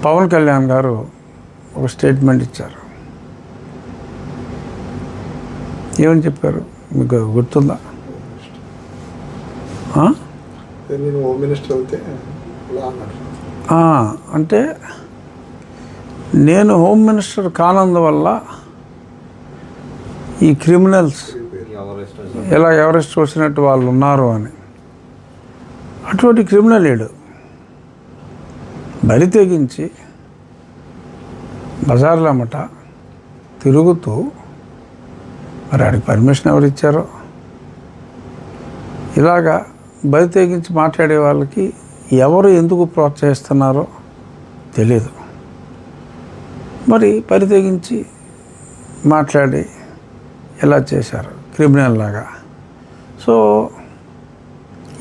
పవన్ కళ్యాణ్ గారు ఒక స్టేట్మెంట్ ఇచ్చారు. ఏమని చెప్పారు మీకు గుర్తుందా? నేను హోమ్ మినిస్టర్ అయితే అంటే నేను హోమ్ మినిస్టర్ కానందువల్ల ఈ క్రిమినల్స్ ఎలా ఎవరెస్ట్ వచ్చినట్టు వాళ్ళు ఉన్నారు అని. అటువంటి క్రిమినల్ లేడు. బరి తెగించి బజార్లమ్మట తిరుగుతూ, మరి ఆడికి పర్మిషన్ ఎవరు ఇచ్చారో, ఇలాగా బరి తెగించి మాట్లాడే వాళ్ళకి ఎవరు ఎందుకు ప్రోత్సహిస్తున్నారో తెలియదు. మరి బరి తెగించి మాట్లాడి ఎలా చేశారు క్రిమినల్ లాగా. సో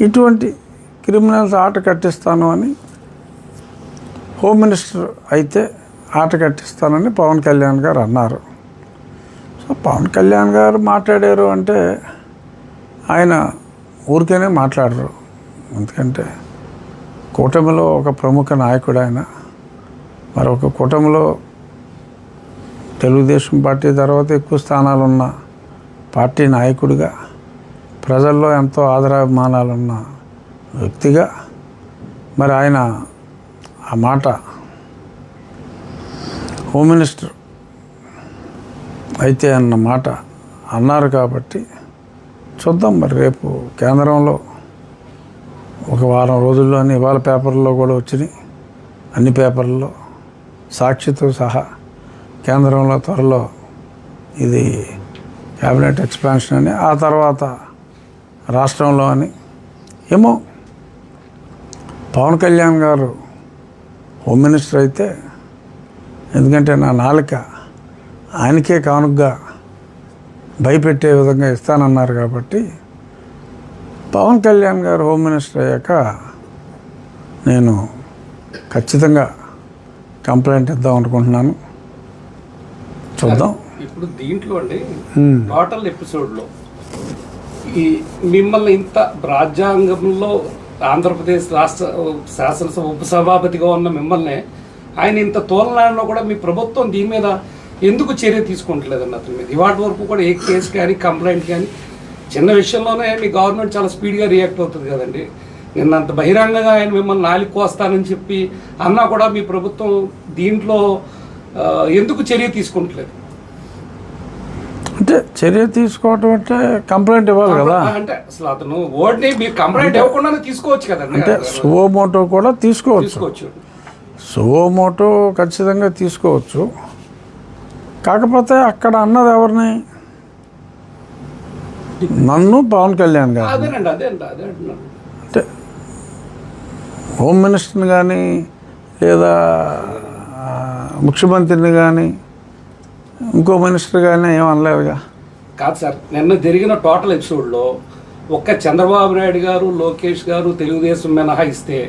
ఇటువంటి క్రిమినల్స్ ఆట కట్టిస్తాను అని, హోమ్ మినిస్టర్ అయితే ఆట కట్టిస్తానని పవన్ కళ్యాణ్ గారు అన్నారు. సో పవన్ కళ్యాణ్ గారు మాట్లాడారు అంటే ఆయన ఊరికేనే మాట్లాడరు. ఎందుకంటే కూటమిలో ఒక ప్రముఖ నాయకుడు ఆయన. మరొక కూటమిలో తెలుగుదేశం పార్టీ తర్వాత ఎక్కువ స్థానాలున్న పార్టీ నాయకుడిగా, ప్రజల్లో ఎంతో ఆదరాభిమానాలున్న వ్యక్తిగా మరి ఆయన ఆ మాట హోమ్ మినిస్టర్ అయితే అన్న మాట అన్నారు. కాబట్టి చూద్దాం మరి రేపు కేంద్రంలో ఒక వారం రోజుల్లోనే ఇవాళ పేపర్లో కూడా వచ్చినాయి, అన్ని పేపర్లలో సాక్షితో సహా. కేంద్రంలో త్వరలో ఇది క్యాబినెట్ ఎక్స్పాన్షన్ అని, ఆ తర్వాత రాష్ట్రంలో అని. ఏమో పవన్ కళ్యాణ్ గారు హోమ్ మినిస్టర్ అయితే, ఎందుకంటే నా నాలుక ఆయనకే కానుగ్గా భయపెట్టే విధంగా ఇస్తానన్నారు కాబట్టి, పవన్ కళ్యాణ్ గారు హోమ్ మినిస్టర్ అయ్యాక నేను ఖచ్చితంగా కంప్లైంట్ ఇద్దాం అనుకుంటున్నాను. చూద్దాం. ఇప్పుడు దీంట్లో అండి టోటల్ ఎపిసోడ్లో ఈ మిమ్మల్ని ఇంత రాజ్యాంగంలో ఆంధ్రప్రదేశ్ రాష్ట్ర శాసనసభ ఉపసభాపతిగా ఉన్న మిమ్మల్ని ఆయన ఇంత తోలనాడలో కూడా మీ ప్రభుత్వం దీని మీద ఎందుకు చర్య తీసుకుంటలేదండి? అతని మీద ఇవాటి వరకు కూడా ఏ కేసు కానీ కంప్లైంట్ కానీ, చిన్న విషయంలోనే మీ గవర్నమెంట్ చాలా స్పీడ్గా రియాక్ట్ అవుతుంది కదండి. నిన్నంత బహిరంగంగా ఆయన మిమ్మల్ని నాలుగు కోస్తానని చెప్పి అన్నా కూడా మీ ప్రభుత్వం దీంట్లో ఎందుకు చర్య తీసుకుంటలేదు? అంటే చర్య తీసుకోవటం అంటే కంప్లైంట్ ఇవ్వాలి కదా. అంటే అసలు అతను ఓడిని మీరు కంప్లైంట్ ఇవ్వకుండానే తీసుకోవచ్చు కదండి. అంటే సువోమోటో కూడా తీసుకోవచ్చు. సువోమోటో ఖచ్చితంగా తీసుకోవచ్చు. కాకపోతే అక్కడ అన్నది ఎవరిని? నన్ను, పవన్ కళ్యాణ్ గారు. అంటే హోమ్ మినిస్టర్ని కానీ లేదా ముఖ్యమంత్రిని కానీ ఇంకో మినిస్టర్ కానీ ఏమనలేదుగా. కాదు సార్, నిన్న జరిగిన టోటల్ ఎపిసోడ్లో ఒక్క చంద్రబాబు నాయుడు గారు, లోకేష్ గారు తెలుగుదేశం మినహాయిస్తే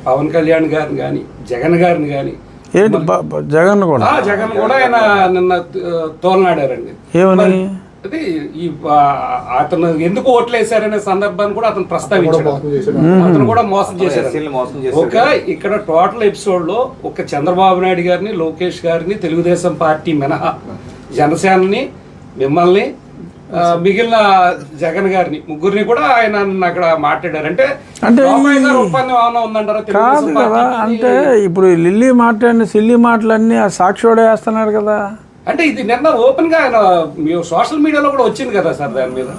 పవన్ కళ్యాణ్ గారిని కానీ జగన్ గారిని కానీ జగన్ కూడా ఆయన నిన్న తోలనాడారండి. ఏమని? అది ఈ అతను ఎందుకు ఓట్లు వేశారనే సందర్భాన్ని కూడా అతను ప్రస్తావించాడు. అతను కూడా మోసం చేశారు. ఒక ఇక్కడ టోటల్ ఎపిసోడ్ లో ఒక చంద్రబాబు నాయుడు గారిని, లోకేష్ గారిని, తెలుగుదేశం పార్టీ మినహా జనసేనని, మిమ్మల్ని, మిగిలిన జగన్ గారిని, ముగ్గురిని కూడా ఆయన అక్కడ మాట్లాడారు. అంటే ఒప్పందం ఏమైనా ఉందంటారా? కాదు కదా. అంటే ఇప్పుడు లిల్లీ మాట్లాడిన సిల్లీ మాటలన్నీ ఆ సాక్షివాడే వేస్తున్నారు కదా. అంటే ఇది నిన్న ఓపెన్ గా ఆయన సోషల్ మీడియాలో కూడా వచ్చింది కదా సార్ దాని మీద.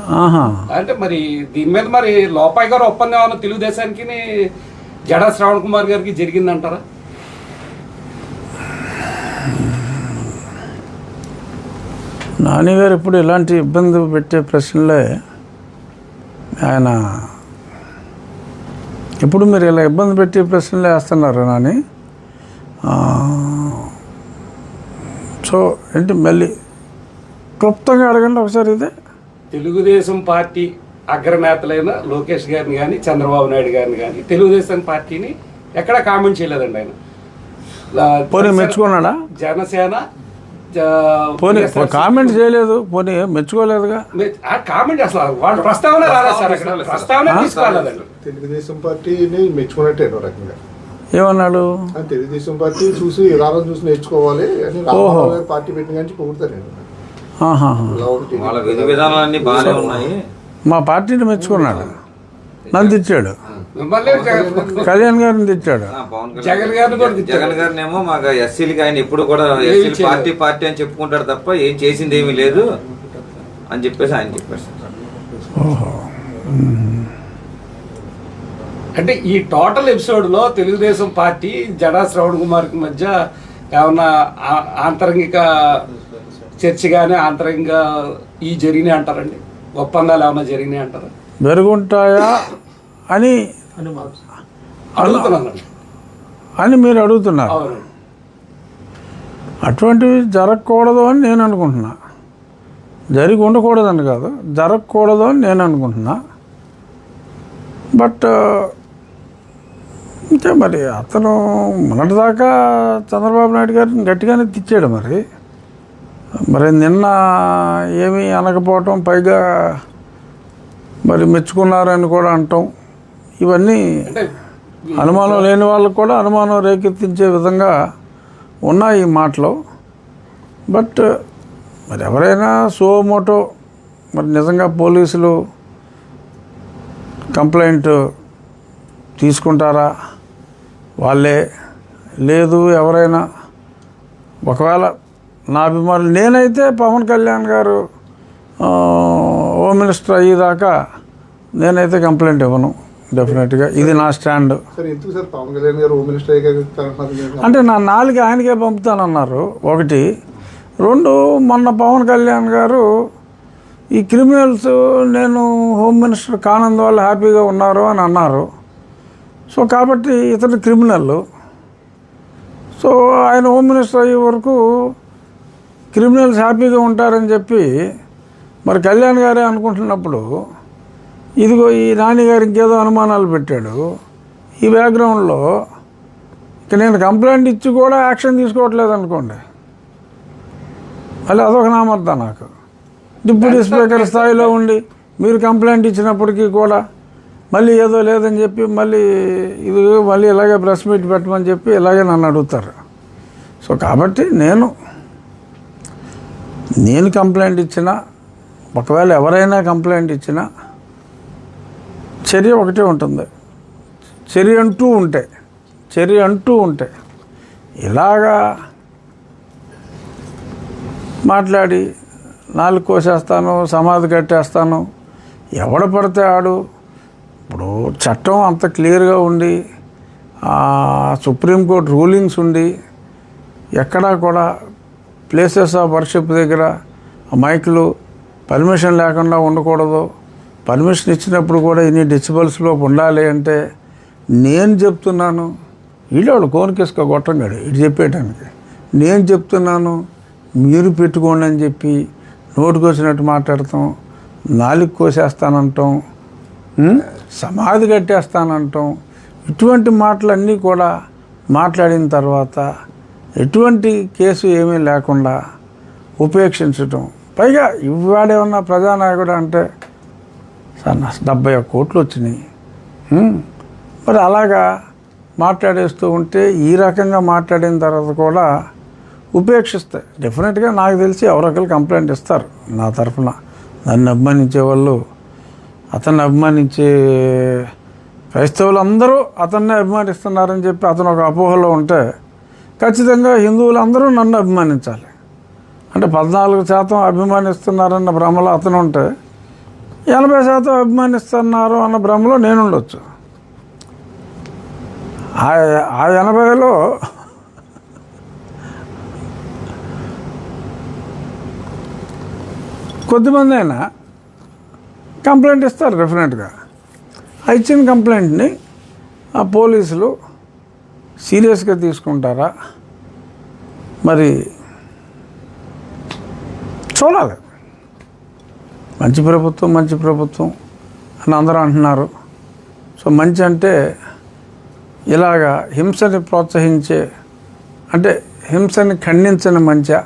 అంటే మరి దీని మీద మరి లోపాయి గారు ఒప్పందం ఏమైనా తెలుగుదేశానికి జడా శ్రావణ్ కుమార్ గారికి జరిగిందంటారా? నాని గారు ఇప్పుడు ఇలాంటి ఇబ్బంది పెట్టే ప్రశ్నలే ఆయన ఇప్పుడు మీరు ఇలా ఇబ్బంది పెట్టే ప్రశ్నలే వేస్తున్నారు నాని. సో ఏంటి మళ్ళీ క్లుప్తంగా అడగండి ఒకసారి. ఇదే తెలుగుదేశం పార్టీ అగ్రనేతలైన లోకేష్ గారిని కానీ, చంద్రబాబు నాయుడు గారిని కానీ, తెలుగుదేశం పార్టీని ఎక్కడా కామెంట్ చేయలేదండి ఆయన. పోనీ మెచ్చుకున్నాడా? జనసేన పోనీ కామెంట్ చేయలేదు, పోనీ మెచ్చుకోలేదుగా. కామెంట్ అసలు వాళ్ళ ప్రస్తావన రాలేదు సార్. ప్రస్తావన తీసుకోలేదండి. తెలుగుదేశం పార్టీని మెచ్చుకున్నట్టే రకంగా ఏమన్నాడు? తెలుగుదేశం పార్టీ చూసి విధానం చూసి నేర్చుకోవాలి అని రామారావు గారు పార్టీ పెట్టిన కానీ పొగుడతారు. వాళ్ళ విధి విధానాలన్నీ బాగానే ఉన్నాయి. మా పార్టీని మెచ్చుకున్నాడు, నన్ను తెచ్చాడు, కళ్యాణ్ గారిని తెచ్చాడు. జగన్ గారిని ఏమో మాకు ఎస్సీలకి ఆయన ఎప్పుడు కూడా ఎస్సీలు పార్టీ పార్టీ అని చెప్పుకుంటాడు తప్ప ఏం చేసింది ఏమీ లేదు అని చెప్పేసి ఆయన చెప్పారు. అంటే ఈ టోటల్ ఎపిసోడ్ లో తెలుగుదేశం పార్టీ జడా శ్రవణ్ కుమార్ కి మధ్య ఏమన్నా ఆంతరంగిక చర్చ కానీ ఆంతరంగిక ఈ జరిగినాయి అంటారండి? ఒప్పందాలు ఏమన్నా జరిగినాయి అంటారా? జరుగుంటాయా అని అని మీరు అడుగుతున్నారు. అటువంటివి జరగకూడదు అని నేను అనుకుంటున్నా. జరిగి ఉండకూడదని కాదు, జరగకూడదు అని నేను అనుకుంటున్నా. బట్ అంటే మరి అతను మొన్నటిదాకా చంద్రబాబు నాయుడు గారిని గట్టిగానే తిట్టాడు. మరి నిన్న ఏమీ అనకపోవటం, పైగా మరి మెచ్చుకున్నారని కూడా అంటాం, ఇవన్నీ అనుమానం లేని వాళ్ళకు కూడా అనుమానం రేకెత్తించే విధంగా ఉన్నాయి ఈ మాటలు. బట్ మరి ఎవరైనా సోమోటో మరి నిజంగా పోలీసులు కంప్లైంట్ తీసుకుంటారా వాళ్ళే, లేదు ఎవరైనా ఒకవేళ నా అభిమానులు, నేనైతే పవన్ కళ్యాణ్ గారు హోమ్ మినిస్టర్ అయ్యేదాకా నేనైతే కంప్లైంట్ ఇవ్వను డెఫినెట్గా. ఇది నా స్టాండ్. అంటే నా 4 ఆయనకే పంపుతానన్నారు ఒకటి. 2 మొన్న పవన్ కళ్యాణ్ గారు ఈ క్రిమినల్స్ నేను హోమ్ మినిస్టర్ కానందువల్ల హ్యాపీగా ఉన్నారు అని అన్నారు. సో కాబట్టి ఇతను క్రిమినల్. సో ఆయన హోమ్ మినిస్టర్ అయ్యే వరకు క్రిమినల్స్ హ్యాపీగా ఉంటారని చెప్పి మరి కళ్యాణ్ గారే అనుకుంటున్నప్పుడు ఇదిగో ఈ నాని గారు ఇంకేదో అనుమానాలు పెట్టాడు. ఈ బ్యాక్గ్రౌండ్లో ఇక నేను కంప్లైంట్ ఇచ్చి కూడా యాక్షన్ తీసుకోవట్లేదు అనుకోండి, మళ్ళీ అదొక నామర్థం నాకు. డిప్యూటీ స్పీకర్ స్థాయిలో ఉండి మీరు కంప్లైంట్ ఇచ్చినప్పటికీ కూడా మళ్ళీ ఏదో లేదని చెప్పి మళ్ళీ ఇలాగే ప్రెస్ మీట్ పెట్టమని చెప్పి ఇలాగే నన్ను అడుగుతారు. సో కాబట్టి నేను కంప్లైంట్ ఇచ్చినా, ఒకవేళ ఎవరైనా కంప్లైంట్ ఇచ్చినా చర్య ఒకటే ఉంటుంది. చర్య అంటూ ఉంటే ఇలాగా మాట్లాడి 4 కోసేస్తాను, సమాధి కట్టేస్తాను, ఎవడ పడితే ఆడు. ఇప్పుడు చట్టం అంత క్లియర్గా ఉండి సుప్రీంకోర్టు రూలింగ్స్ ఉండి ఎక్కడా కూడా ప్లేసెస్ ఆఫ్ వర్షిప్ దగ్గర మైకులు పర్మిషన్ లేకుండా ఉండకూడదు, పర్మిషన్ ఇచ్చినప్పుడు కూడా ఇన్ని డెసిబల్స్లో ఉండాలి అంటే నేను చెప్తున్నాను. వీళ్ళు కోనికేసుకో గొట్టంగాడు ఇటు చెప్పేయటానికి. నేను చెప్తున్నాను మీరు పెట్టుకోండి అని చెప్పి నోటికి వచ్చినట్టు మాట్లాడతాం, 4 కోసేస్తానంటాం, సమాధి కట్టేస్తానంటాం. ఇటువంటి మాటలన్నీ కూడా మాట్లాడిన తర్వాత ఎటువంటి కేసు ఏమీ లేకుండా ఉపేక్షించటం. పైగా ఇవాడేమన్నా ప్రజానాయకుడు అంటే సార్ 71 కోట్లు వచ్చినాయి. మరి అలాగా మాట్లాడేస్తూ ఉంటే ఈ రకంగా మాట్లాడిన తర్వాత కూడా ఉపేక్షిస్తాయి. డెఫినెట్గా నాకు తెలిసి ఎవరొకరు కంప్లైంట్ ఇస్తారు నా తరఫున. నన్ను అభిమానించే వాళ్ళు, అతన్ని అభిమానించే క్రైస్తవులందరూ అతన్నే అభిమానిస్తున్నారని చెప్పి అతను ఒక అపోహలో ఉంటే ఖచ్చితంగా హిందువులందరూ నన్ను అభిమానించాలి. అంటే 14% అభిమానిస్తున్నారన్న భ్రమలో అతను ఉంటే 80% అభిమానిస్తున్నారు అన్న భ్రమలో నేను ఉండొచ్చు. ఆ 80లో కొద్దిమంది అయినా కంప్లైంట్ ఇస్తారు డెఫినెట్గా. ఇచ్చిన కంప్లైంట్ని ఆ పోలీసులు సీరియస్గా తీసుకుంటారా మరి చూడాలి. మంచి ప్రభుత్వం అని అందరూ అంటున్నారు. సో మంచి అంటే ఇలాగా హింసని ప్రోత్సహించే, అంటే హింసని ఖండించని మంచా,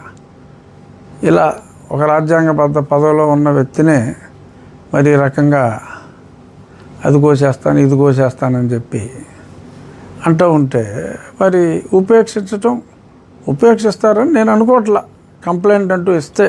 ఇలా ఒక రాజ్యాంగబద్ధ పదవిలో ఉన్న వ్యక్తినే మరి ఈ రకంగా అది కోసేస్తాను ఇది కోసేస్తానని చెప్పి అంటూ ఉంటే మరి ఉపేక్షించటం ఉపేక్షిస్తారని నేను అనుకోవట్లా. కంప్లైంట్ అంటూ ఇస్తే